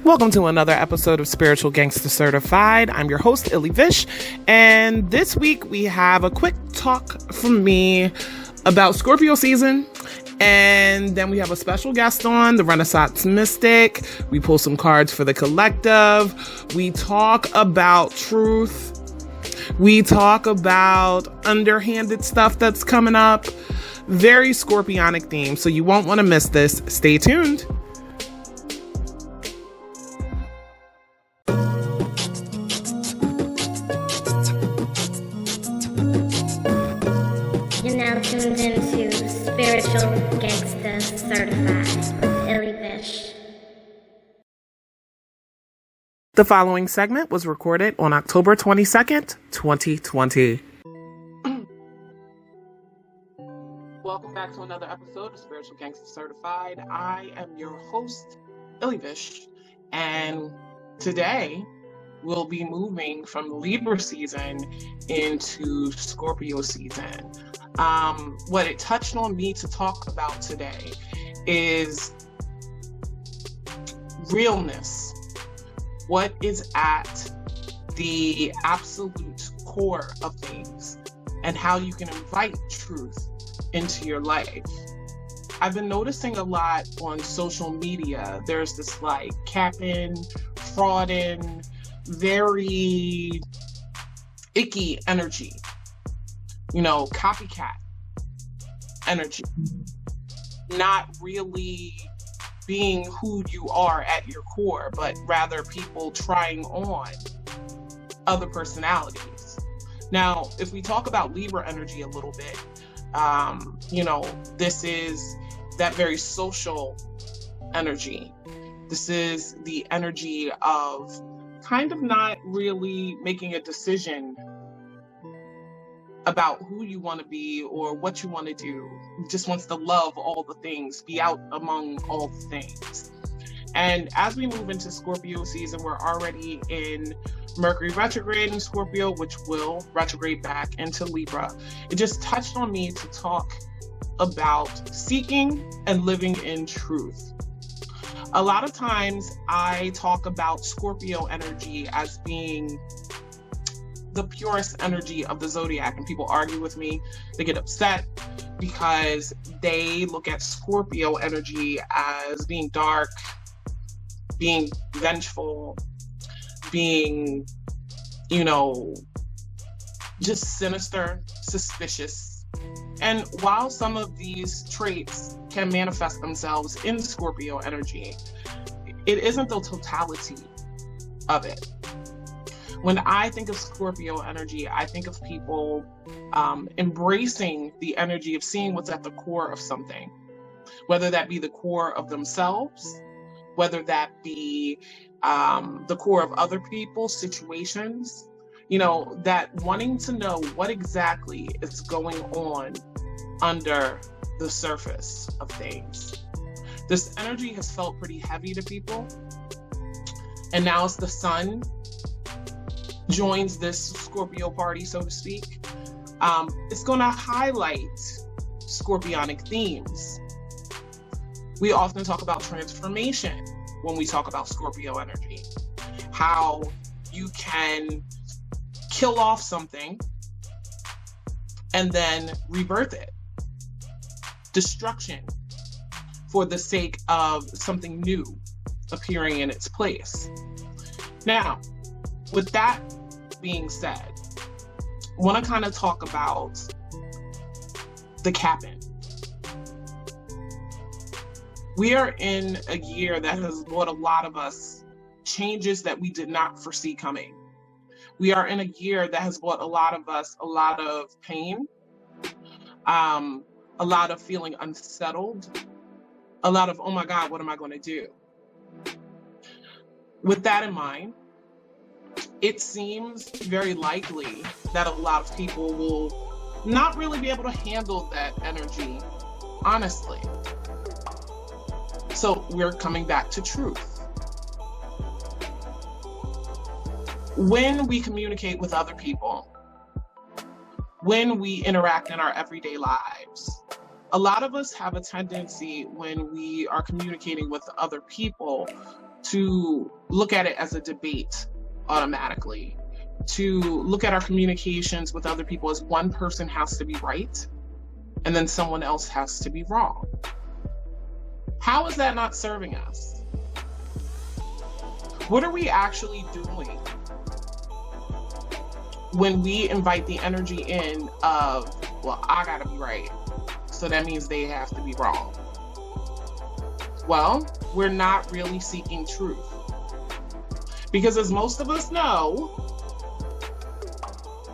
Welcome to another episode of Spiritual Gangsta Certified. I'm your host, Illy Vish, and this week we have a quick talk from me about Scorpio season, and then we have a special guest on, the Renaissance Mystic. We pull some cards for the collective. We talk about truth. We talk about underhanded stuff that's coming up. Very scorpionic theme, so you won't want to miss this. Stay tuned. You're now tuned into Spiritual Gangsta Certified with Illy Vish. The following segment was recorded on October 22nd, 2020. Welcome back to another episode of Spiritual Gangsta Certified. I am your host, Illy Vish, and today we'll be moving from Libra season into Scorpio season. What it touched on me to talk about today is realness. What is at the absolute core of things, and how you can invite truth into your life. I've been noticing a lot on social media. There's this like capping, frauding, very icky energy, copycat energy, not really being who you are at your core, but rather people trying on other personalities. Now, if we talk about Libra energy a little bit, this is that very social energy. This is the energy of kind of not really making a decision about who you want to be or what you want to do. Just wants to love all the things, be out among all the things. And as we move into Scorpio season, we're already in Mercury retrograde in Scorpio, which will retrograde back into Libra. It just touched on me to talk about seeking and living in truth. A lot of times I talk about Scorpio energy as being the purest energy of the zodiac, and people argue with me. They get upset because they look at Scorpio energy as being dark, being vengeful, being, just sinister, suspicious. And while some of these traits can manifest themselves in Scorpio energy, it isn't the totality of it. When I think of Scorpio energy, I think of people embracing the energy of seeing what's at the core of something, whether that be the core of themselves, whether that be the core of other people, situations, that wanting to know what exactly is going on under the surface of things. This energy has felt pretty heavy to people. And now as the sun joins this Scorpio party, so to speak, it's going to highlight scorpionic themes. We often talk about transformation when we talk about Scorpio energy, how you can kill off something and then rebirth it. Destruction for the sake of something new appearing in its place. Now, with that being said, I want to kind of talk about the capping. We are in a year that has brought a lot of us changes that we did not foresee coming. We are in a year that has brought a lot of us a lot of pain, a lot of feeling unsettled, a lot of, oh my God, what am I going to do? With that in mind, it seems very likely that a lot of people will not really be able to handle that energy, honestly. So we're coming back to truth. When we communicate with other people, when we interact in our everyday lives, A lot of us have a tendency when we are communicating with other people to look at it as a debate automatically, to look at our communications with other people as one person has to be right and then someone else has to be wrong. How is that not serving us? What are we actually doing when we invite the energy in of, well, I gotta be right, so that means they have to be wrong? Well, we're not really seeking truth. Because as most of us know,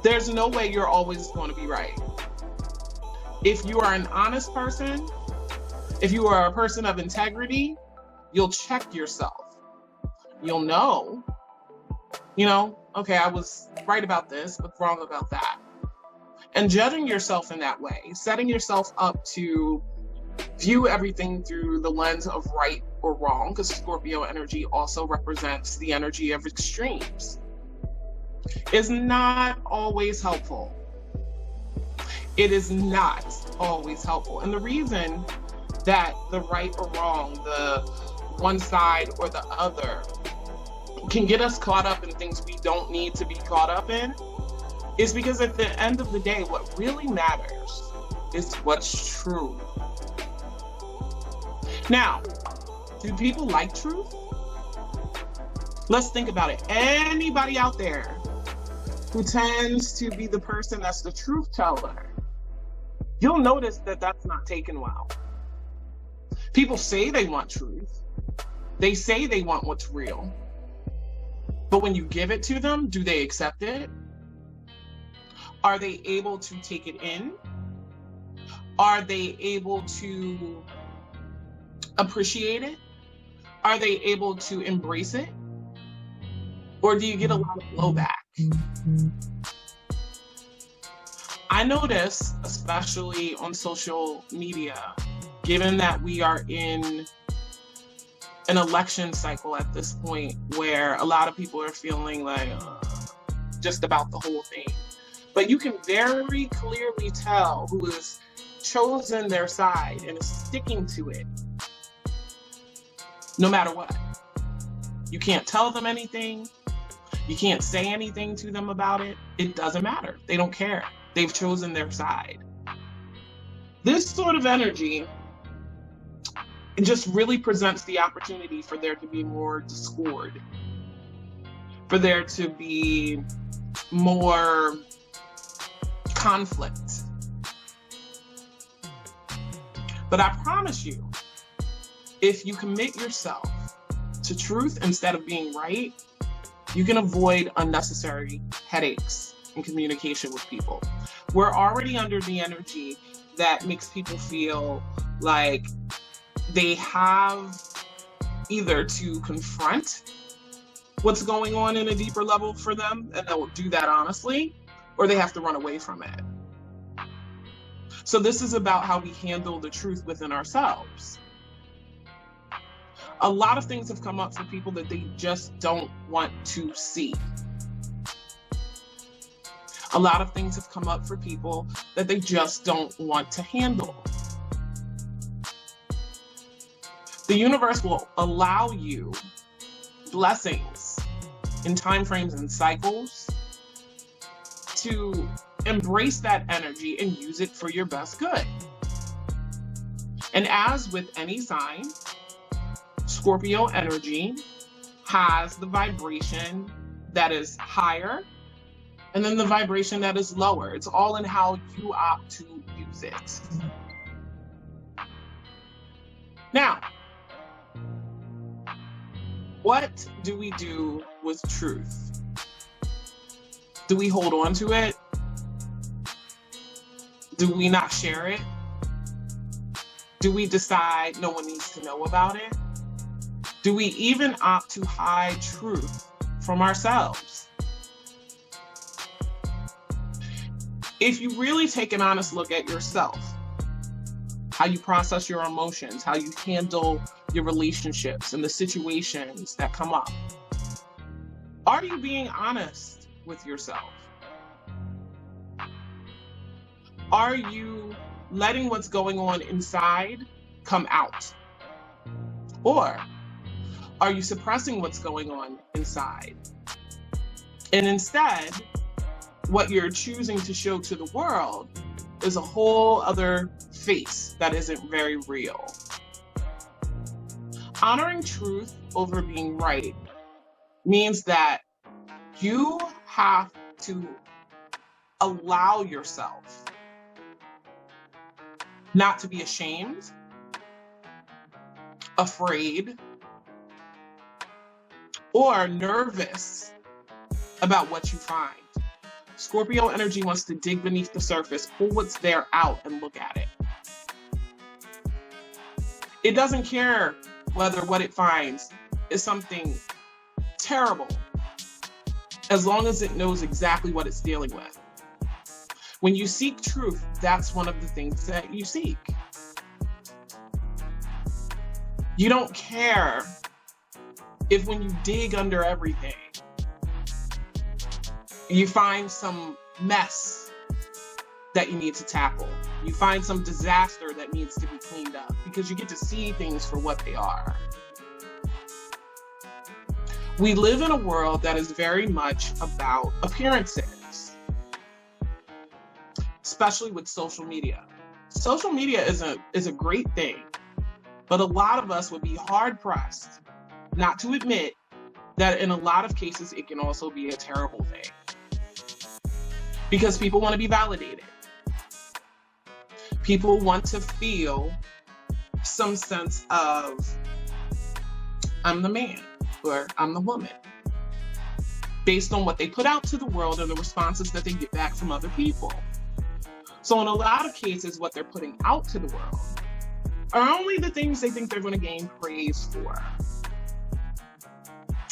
there's no way you're always going to be right. If you are an honest person, if you are a person of integrity, you'll check yourself. You'll know, okay, I was right about this, but wrong about that. And judging yourself in that way, setting yourself up to view everything through the lens of right or wrong, because Scorpio energy also represents the energy of extremes, is not always helpful. It is not always helpful. And the reason that the right or wrong, the one side or the other, can get us caught up in things we don't need to be caught up in is because at the end of the day, what really matters is what's true. Now, do people like truth? Let's think about it. Anybody out there who tends to be the person that's the truth teller, you'll notice that that's not taken well. People say they want truth. They say they want what's real. But when you give it to them, do they accept it? Are they able to take it in? Are they able to appreciate it? Are they able to embrace it? Or do you get a lot of blowback? I notice, especially on social media, given that we are in an election cycle at this point where a lot of people are feeling like just about the whole thing. But you can very clearly tell who has chosen their side and is sticking to it, no matter what. You can't tell them anything. You can't say anything to them about it. It doesn't matter. They don't care. They've chosen their side. This sort of energy, it just really presents the opportunity for there to be more discord, for there to be more conflict. But I promise you, if you commit yourself to truth instead of being right, you can avoid unnecessary headaches in communication with people. We're already under the energy that makes people feel like they have either to confront what's going on in a deeper level for them, and they'll do that honestly, or they have to run away from it. So this is about how we handle the truth within ourselves. A lot of things have come up for people that they just don't want to see. A lot of things have come up for people that they just don't want to handle. The universe will allow you blessings in time frames and cycles to embrace that energy and use it for your best good. And as with any sign, Scorpio energy has the vibration that is higher and then the vibration that is lower. It's all in how you opt to use it. Now, what do we do with truth? Do we hold on to it? Do we not share it? Do we decide no one needs to know about it? Do we even opt to hide truth from ourselves? If you really take an honest look at yourself, how you process your emotions, how you handle your relationships and the situations that come up, are you being honest with yourself? Are you letting what's going on inside come out? Or are you suppressing what's going on inside? And instead, what you're choosing to show to the world is a whole other face that isn't very real. Honoring truth over being right means that you have to allow yourself not to be ashamed, afraid, or nervous about what you find. Scorpio energy wants to dig beneath the surface, pull what's there out and look at it. It doesn't care whether what it finds is something terrible, as long as it knows exactly what it's dealing with. When you seek truth, that's one of the things that you seek. You don't care if when you dig under everything, you find some mess that you need to tackle. You find some disaster that needs to be cleaned up, because you get to see things for what they are. We live in a world that is very much about appearances, especially with social media. Social media is a great thing, but a lot of us would be hard pressed not to admit that in a lot of cases it can also be a terrible thing. Because people want to be validated. People want to feel some sense of, I'm the man or I'm the woman, based on what they put out to the world and the responses that they get back from other people. So in a lot of cases, what they're putting out to the world are only the things they think they're going to gain praise for.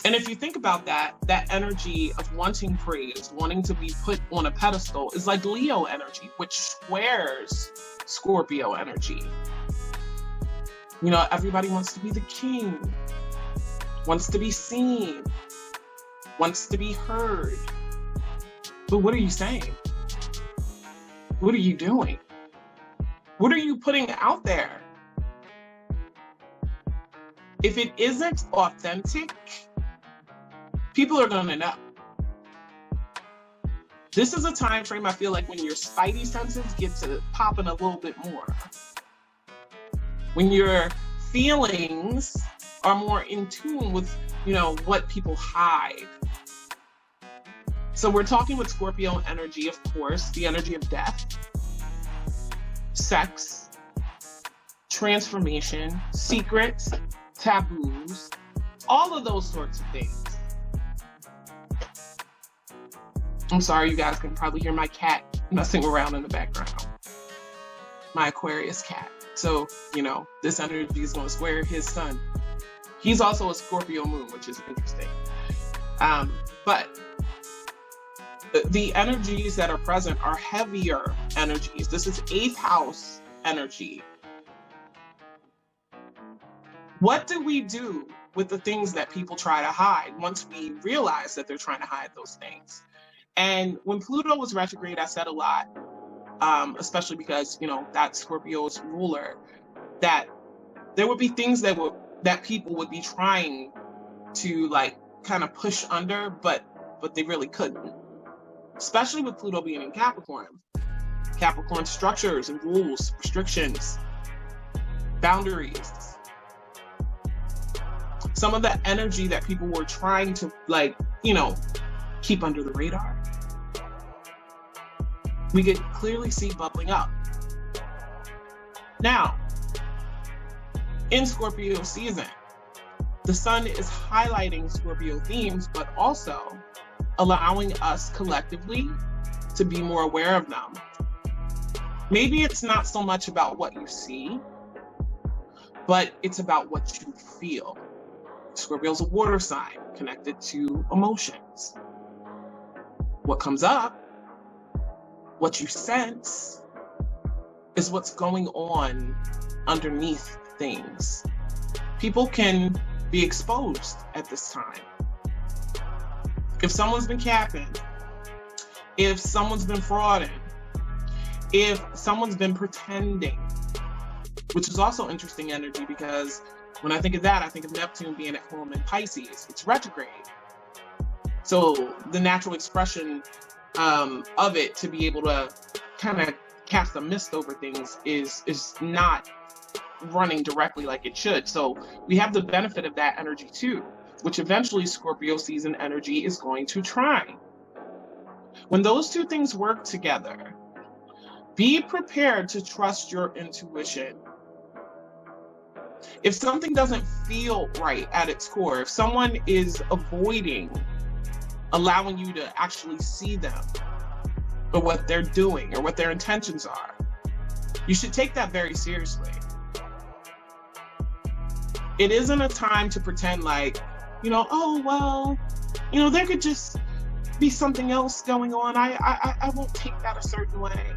And if you think about that energy of wanting praise, wanting to be put on a pedestal is like Leo energy, which squares Scorpio energy. You know, everybody wants to be the king, wants to be seen, wants to be heard. But what are you saying? What are you doing? What are you putting out there? If it isn't authentic, people are going to know. This is a time frame, I feel like, when your spidey senses get to popping a little bit more. When your feelings are more in tune with, you know, what people hide. So we're talking with Scorpio energy, of course, the energy of death, sex, transformation, secrets, taboos, all of those sorts of things. I'm sorry, you guys can probably hear my cat messing around in the background. My Aquarius cat. So, you know, this energy is going to square his sun. He's also a Scorpio moon, which is interesting. But the energies that are present are heavier energies. This is 8th house energy. What do we do with the things that people try to hide once we realize that they're trying to hide those things? And when Pluto was retrograde, I said a lot, especially because, you know, that's Scorpio's ruler, that there would be things that people would be trying to like kind of push under, but they really couldn't. Especially with Pluto being in Capricorn. Capricorn structures and rules, restrictions, boundaries. Some of the energy that people were trying to, like, you know, keep under the radar, we could clearly see bubbling up. Now, in Scorpio season, the sun is highlighting Scorpio themes, but also allowing us collectively to be more aware of them. Maybe it's not so much about what you see, but it's about what you feel. Scorpio's a water sign connected to emotions. What comes up, what you sense, is what's going on underneath things. People can be exposed at this time. If someone's been capping, if someone's been frauding, if someone's been pretending, which is also interesting energy, because when I think of that, I think of Neptune being at home in Pisces. It's retrograde. So the natural expression of it to be able to kind of cast a mist over things is not running directly like it should. So we have the benefit of that energy too, which eventually Scorpio season energy is going to trine. When those two things work together, be prepared to trust your intuition. If something doesn't feel right at its core, if someone is avoiding allowing you to actually see them or what they're doing or what their intentions are, you should take that very seriously. It isn't a time to pretend like, oh, well, there could just be something else going on. I won't take that a certain way.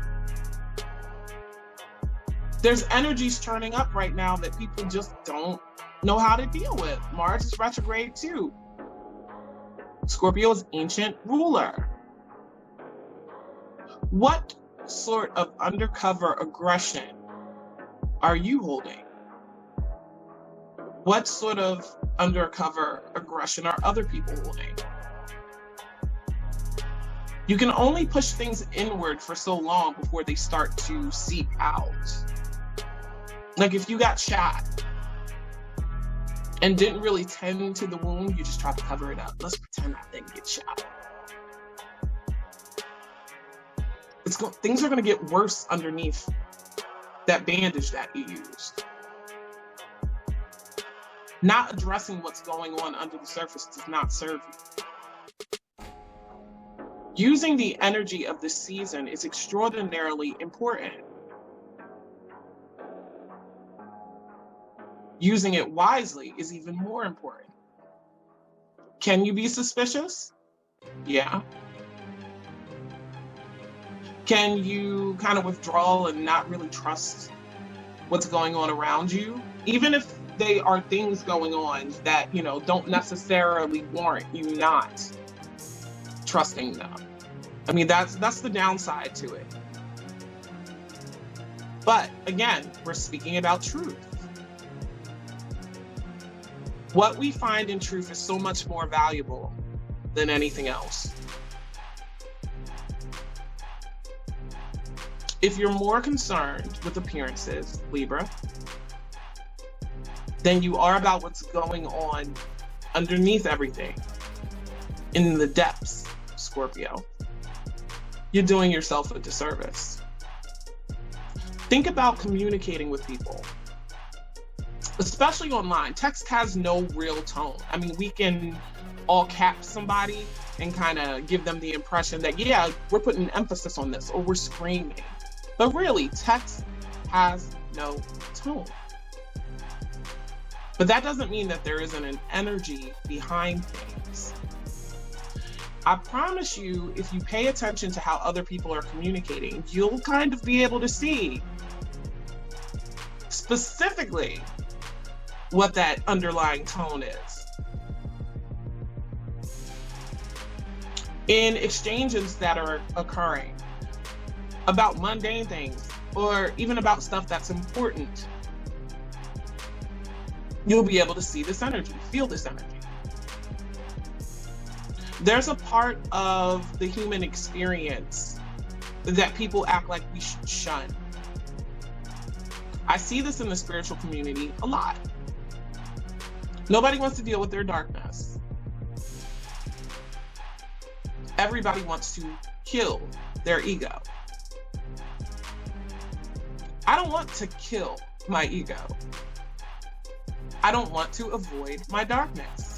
There's energies turning up right now that people just don't know how to deal with. Mars is retrograde too. Scorpio is ancient ruler. What sort of undercover aggression are you holding? What sort of undercover aggression are other people holding? You can only push things inward for so long before they start to seep out. Like if you got shot and didn't really tend to the wound, you just try to cover it up. Let's pretend I didn't get shot. Things are going to get worse underneath that bandage that you used. Not addressing what's going on under the surface does not serve you. Using the energy of the season is extraordinarily important. Using it wisely is even more important. Can you be suspicious? Yeah. Can you kind of withdraw and not really trust what's going on around you? Even if they are things going on that, don't necessarily warrant you not trusting them. I mean, that's the downside to it. But again, we're speaking about truth. What we find in truth is so much more valuable than anything else. If you're more concerned with appearances, Libra, than you are about what's going on underneath everything, in the depths, Scorpio, you're doing yourself a disservice. Think about communicating with people, especially online. Text has no real tone. I mean, we can all cap somebody and kind of give them the impression that, yeah, we're putting emphasis on this or we're screaming. But really, text has no tone. But that doesn't mean that there isn't an energy behind things. I promise you, if you pay attention to how other people are communicating, you'll kind of be able to see specifically what that underlying tone is. In exchanges that are occurring about mundane things or even about stuff that's important, you'll be able to see this energy, feel this energy. There's a part of the human experience that people act like we should shun. I see this in the spiritual community a lot. Nobody wants to deal with their darkness. Everybody wants to kill their ego. I don't want to kill my ego. I don't want to avoid my darkness.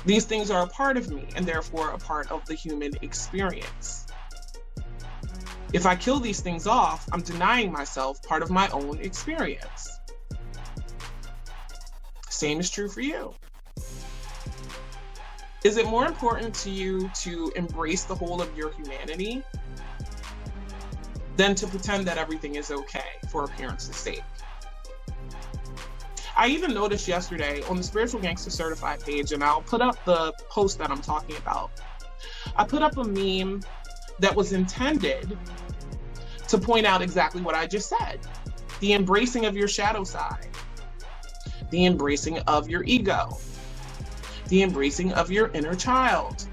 These things are a part of me and therefore a part of the human experience. If I kill these things off, I'm denying myself part of my own experience. Same is true for you. Is it more important to you to embrace the whole of your humanity than to pretend that everything is okay for appearance's sake? I even noticed yesterday on the Spiritual Gangsta Certified page, and I'll put up the post that I'm talking about, I put up a meme that was intended to point out exactly what I just said. The embracing of your shadow side, the embracing of your ego, the embracing of your inner child.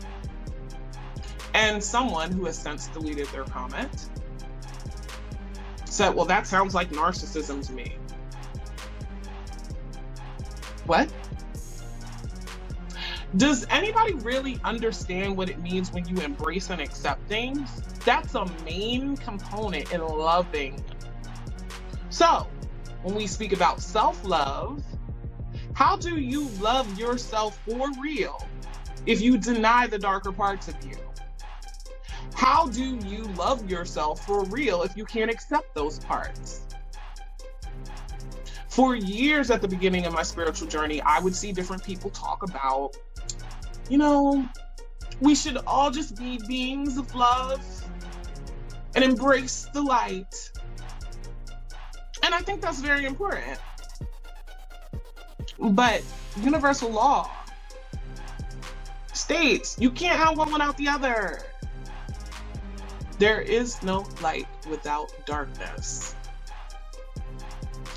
And someone who has since deleted their comment said, well, that sounds like narcissism to me. What? Does anybody really understand what it means when you embrace and accept things? That's a main component in loving. So, when we speak about self-love, how do you love yourself for real if you deny the darker parts of you? How do you love yourself for real if you can't accept those parts? For years at the beginning of my spiritual journey, I would see different people talk about, we should all just be beings of love and embrace the light. And I think that's very important. But universal law states you can't have one without the other. There is no light without darkness.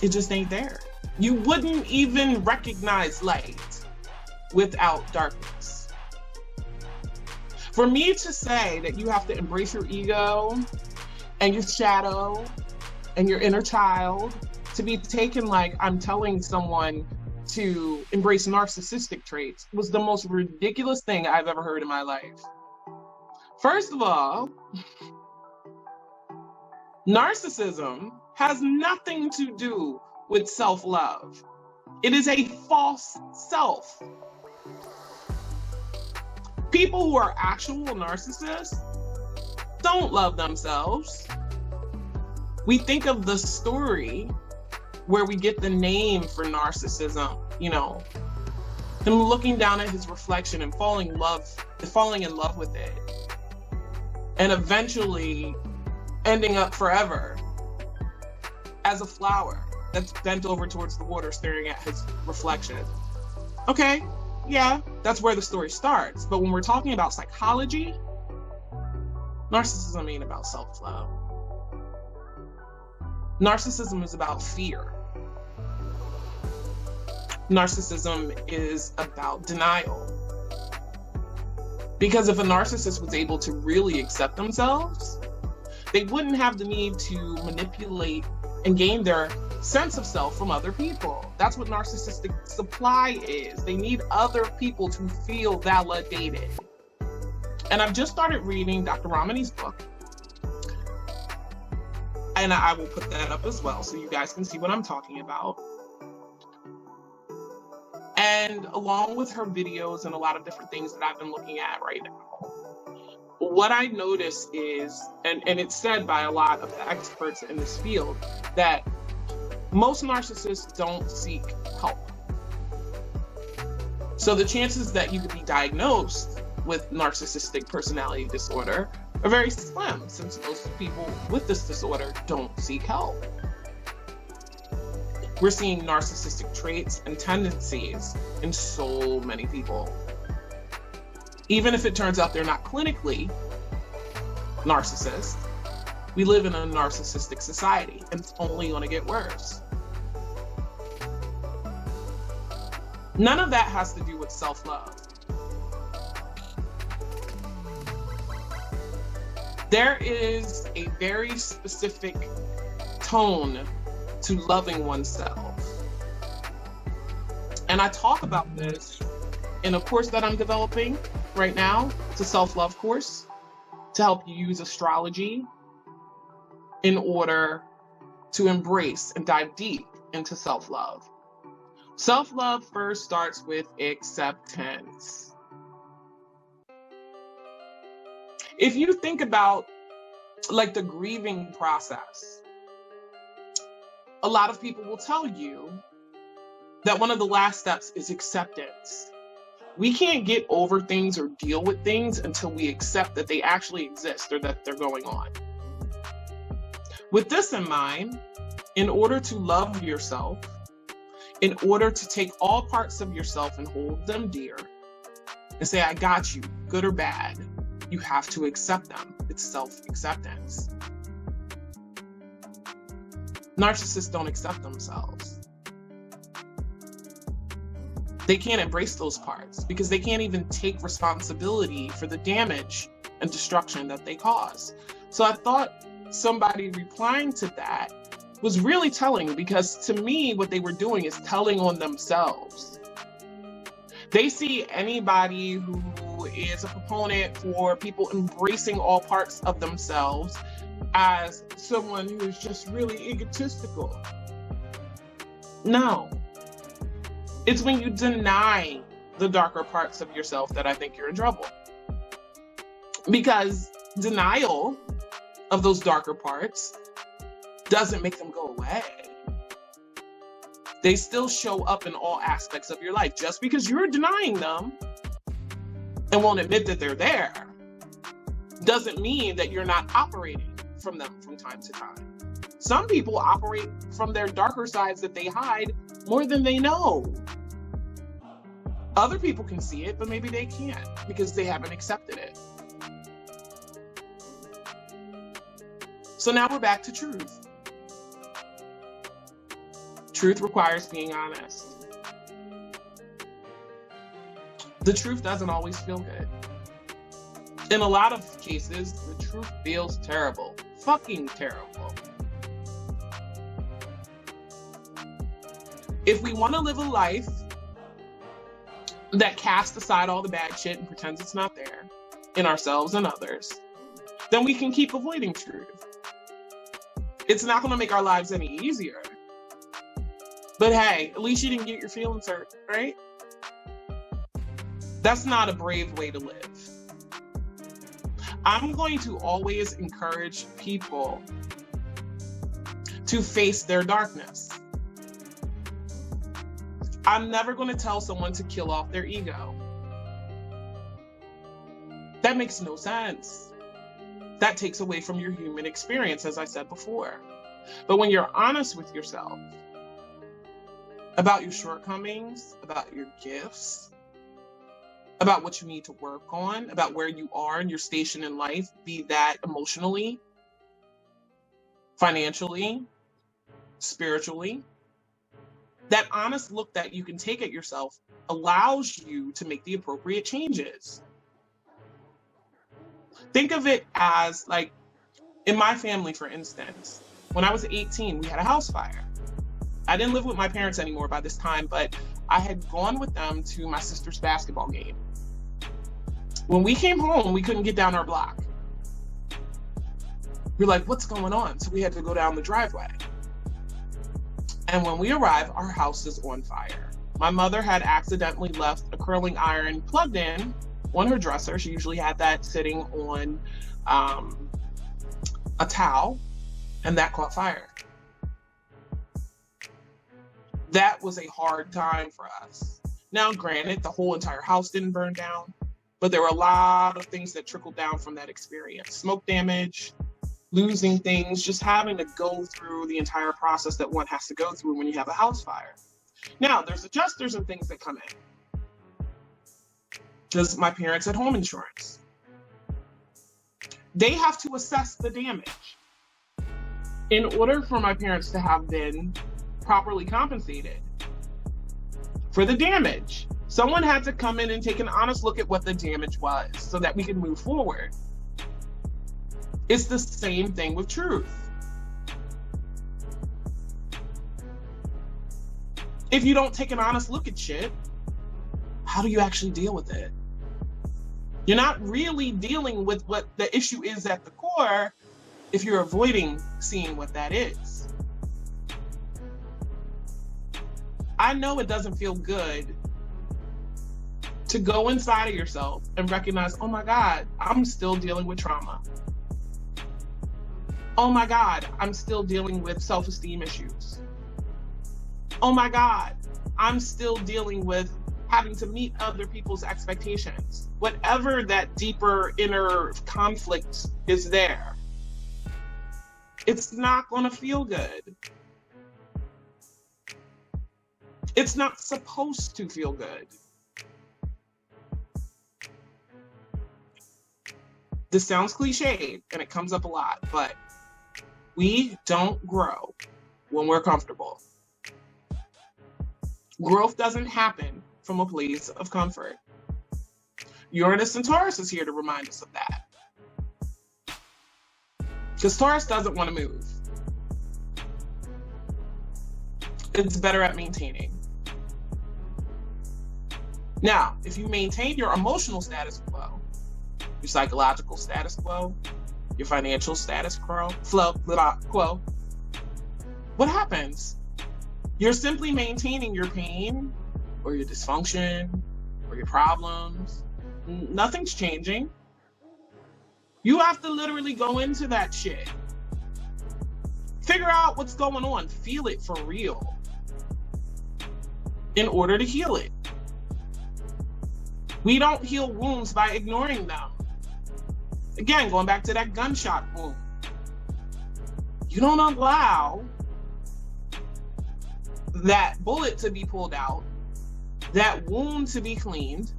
It just ain't there. You wouldn't even recognize light without darkness. For me to say that you have to embrace your ego and your shadow and your inner child to be taken like I'm telling someone to embrace narcissistic traits was the most ridiculous thing I've ever heard in my life. First of all, narcissism has nothing to do with self-love. It is a false self. People who are actual narcissists don't love themselves. We think of the story where we get the name for narcissism, him looking down at his reflection and falling in love with it, and eventually ending up forever as a flower that's bent over towards the water staring at his reflection. Okay, yeah, that's where the story starts. But when we're talking about psychology, narcissism ain't about self-love. Narcissism is about fear. Narcissism is about denial. Because if a narcissist was able to really accept themselves, they wouldn't have the need to manipulate and gain their sense of self from other people. That's what narcissistic supply is. They need other people to feel validated. And I've just started reading Dr. Ramani's book. And I will put that up as well so you guys can see what I'm talking about. And along with her videos and a lot of different things that I've been looking at right now, what I notice is, and it's said by a lot of the experts in this field, that most narcissists don't seek help. So the chances that you could be diagnosed with narcissistic personality disorder are very slim, since most people with this disorder don't seek help. We're seeing narcissistic traits and tendencies in so many people. Even if it turns out they're not clinically narcissists, we live in a narcissistic society, and it's only going to get worse. None of that has to do with self-love. There is a very specific tone to loving oneself. And I talk about this in a course that I'm developing right now. It's a self-love course to help you use astrology in order to embrace and dive deep into self-love. Self-love first starts with acceptance. If you think about like the grieving process, a lot of people will tell you that one of the last steps is acceptance. We can't get over things or deal with things until we accept that they actually exist or that they're going on. With this in mind, in order to love yourself, in order to take all parts of yourself and hold them dear and say, I got you, good or bad, you have to accept them. It's self-acceptance. Narcissists don't accept themselves. They can't embrace those parts because they can't even take responsibility for the damage and destruction that they cause. So I thought somebody replying to that was really telling, because to me, what they were doing is telling on themselves. They see anybody who is a proponent for people embracing all parts of themselves as someone who's just really egotistical. No. It's when you deny the darker parts of yourself that I think you're in trouble. Because denial of those darker parts doesn't make them go away. They still show up in all aspects of your life. Just because you're denying them and won't admit that they're there doesn't mean that you're not operating from them from time to time. Some people operate from their darker sides that they hide more than they know. Other people can see it, but maybe they can't because they haven't accepted it. So now we're back to truth. Truth requires being honest. The truth doesn't always feel good. In a lot of cases, the truth feels terrible. Fucking terrible. If we want to live a life that casts aside all the bad shit and pretends it's not there in ourselves and others, then we can keep avoiding truth. It's not going to make our lives any easier. But hey, at least you didn't get your feelings hurt, right? That's not a brave way to live. I'm going to always encourage people to face their darkness. I'm never going to tell someone to kill off their ego. That makes no sense. That takes away from your human experience, as I said before. But when you're honest with yourself about your shortcomings, about your gifts, about what you need to work on, about where you are in your station in life, be that emotionally, financially, spiritually, that honest look that you can take at yourself allows you to make the appropriate changes. Think of it as, like, in my family, for instance, when I was 18, we had a house fire. I didn't live with my parents anymore by this time, but I had gone with them to my sister's basketball game. When we came home, we couldn't get down our block. We're like, what's going on? So we had to go down the driveway. And when we arrive, our house is on fire. My mother had accidentally left a curling iron plugged in on her dresser. She usually had that sitting on a towel, and that caught fire. That was a hard time for us. Now, granted, the whole entire house didn't burn down, but there were a lot of things that trickled down from that experience. Smoke damage, losing things, just having to go through the entire process that one has to go through when you have a house fire. Now, there's adjusters and things that come in, because my parents had home insurance. They have to assess the damage. In order for my parents to have been properly compensated for the damage, someone had to come in and take an honest look at what the damage was so that we could move forward. It's the same thing with truth. If you don't take an honest look at shit, how do you actually deal with it? You're not really dealing with what the issue is at the core if you're avoiding seeing what that is. I know it doesn't feel good to go inside of yourself and recognize, oh my God, I'm still dealing with trauma. Oh my God, I'm still dealing with self-esteem issues. Oh my God, I'm still dealing with having to meet other people's expectations. Whatever that deeper inner conflict is there, it's not going to feel good. It's not supposed to feel good. This sounds cliched and it comes up a lot, but we don't grow when we're comfortable. Growth doesn't happen from a place of comfort. Uranus and Taurus is here to remind us of that. Because Taurus doesn't want to move. It's better at maintaining. Now, if you maintain your emotional status quo, your psychological status quo, your financial status quo, what happens? You're simply maintaining your pain or your dysfunction or your problems. Nothing's changing. You have to literally go into that shit. Figure out what's going on. Feel it for real in order to heal it. We don't heal wounds by ignoring them. Again, going back to that gunshot wound. You don't allow that bullet to be pulled out, that wound to be cleaned,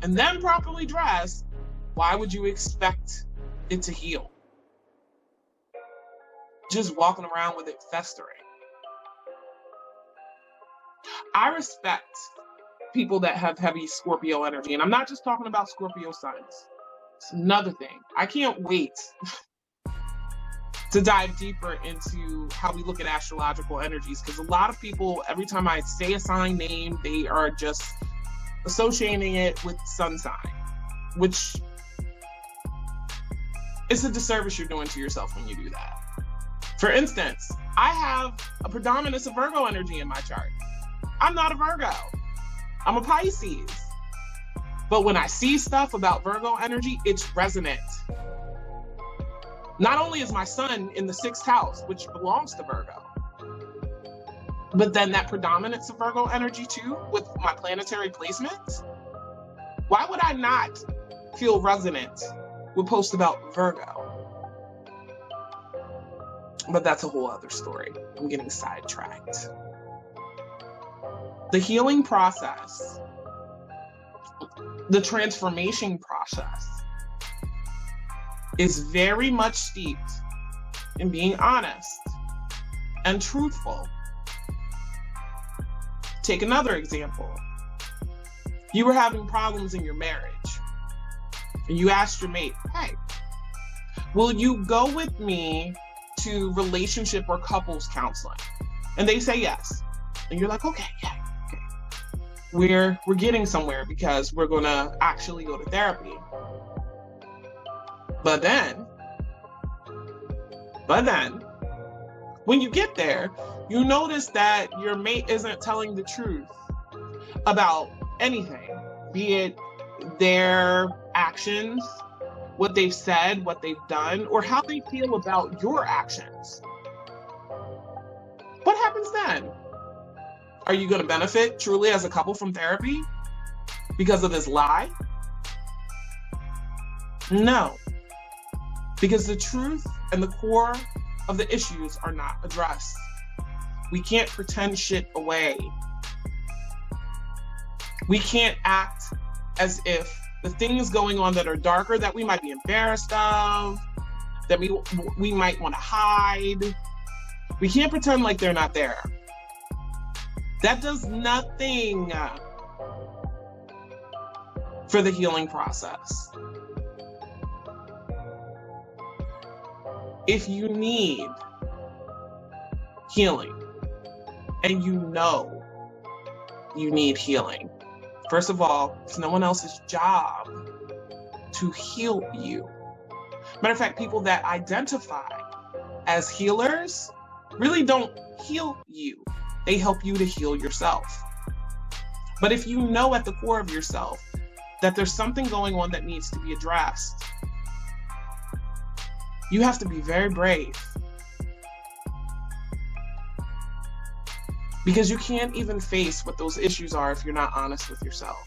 and then properly dressed. Why would you expect it to heal? Just walking around with it festering. I respect people that have heavy Scorpio energy, and I'm not just talking about Scorpio suns. It's another thing. I can't wait to dive deeper into how we look at astrological energies, because a lot of people, every time I say a sign name, they are just associating it with sun sign, which is a disservice you're doing to yourself when you do that. For instance, I have a predominance of Virgo energy in my chart. I'm not a Virgo. I'm a Pisces. But when I see stuff about Virgo energy, it's resonant. Not only is my sun in the 6th house, which belongs to Virgo, but then that predominance of Virgo energy too, with my planetary placements. Why would I not feel resonant with posts about Virgo? But that's a whole other story. I'm getting sidetracked. The healing process, the transformation process, is very much steeped in being honest and truthful. Take another example. You were having problems in your marriage, and you asked your mate, hey, will you go with me to relationship or couples counseling? And they say yes. And you're like, okay, yeah, okay. We're getting somewhere because we're gonna actually go to therapy. But then, when you get there, you notice that your mate isn't telling the truth about anything, be it their actions, what they've said, what they've done, or how they feel about your actions. What happens then? Are you going to benefit truly as a couple from therapy because of this lie? No. Because the truth and the core of the issues are not addressed. We can't pretend shit away. We can't act as if the things going on that are darker that we might be embarrassed of, that we might want to hide, we can't pretend like they're not there. That does nothing for the healing process. If you need healing and you know you need healing, first of all, it's no one else's job to heal you. Matter of fact, people that identify as healers really don't heal you. They help you to heal yourself. But if you know at the core of yourself that there's something going on that needs to be addressed, you have to be very brave. Because you can't even face what those issues are if you're not honest with yourself.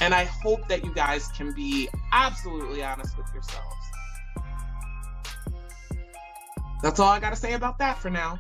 And I hope that you guys can be absolutely honest with yourselves. That's all I gotta say about that for now.